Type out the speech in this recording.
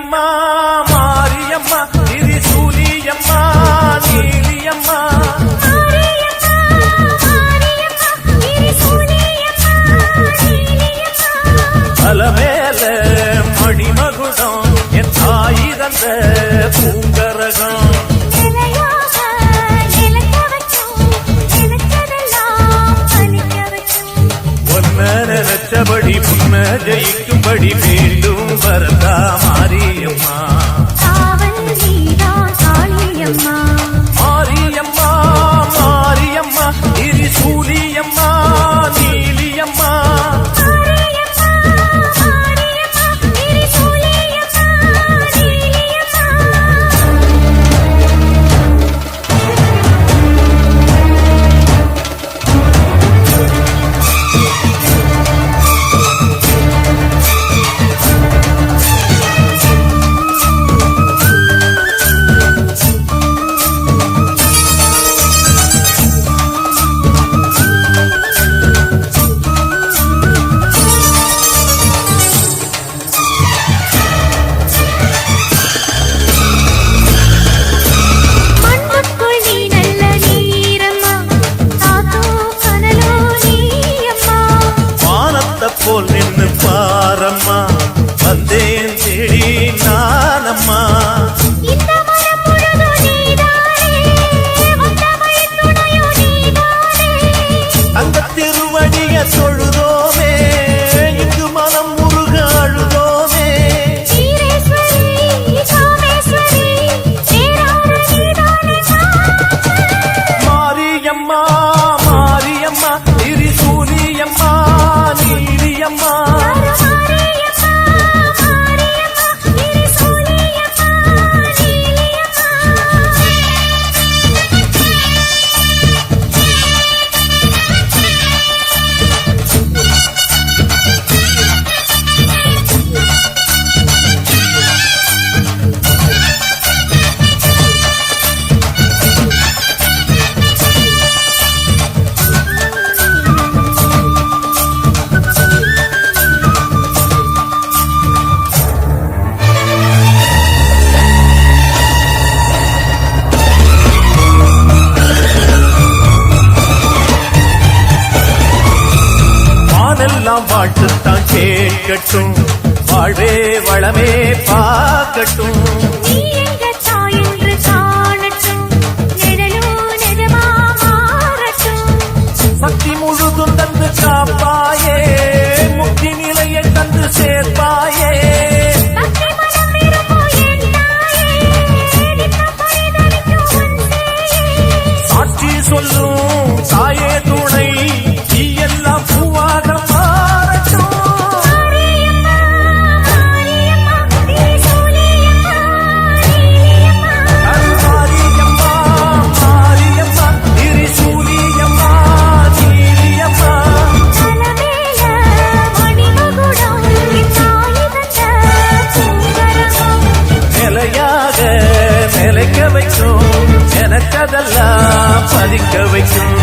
மாரியம்மா மாரியம்மா திரிசூலியம்மா நீலியம்மா அலமேல மணிமகுடம் என் தாய் தந்த பூங்கரகம் நினைச்சபடி முன்ன ஜெயிக்கும்படி மீண்டும் வரதா மாரியம்மா மாரியம்மா மாரியம்மா திரிசூலியம்மா நீலியம்மா போல் நின்று பாரம்மா வந்தேன் தேடி நானம்மா அந்த திருவடிய தொழுதோமே இங்கு மனம் முருக அழுதோமே மாரியம்மா மாரியம்மா திரிசூலியம்மா நீலியம்மா எல்லாம் வாழ்த்துத்தான் கேட்கட்டும் வாழ்வே வளமே பார்க்கட்டும் சக்தி முழுதும் தந்து காப்பாயே முக்தி நிலையை தந்து சேர்ப்பாயே சாட்சி சொல்லும் தாயே துணை எல்லாம் பூவாக நிலைக்க வைக்கும் எனக்கதெல்லாம் பதிக்க வைக்கும்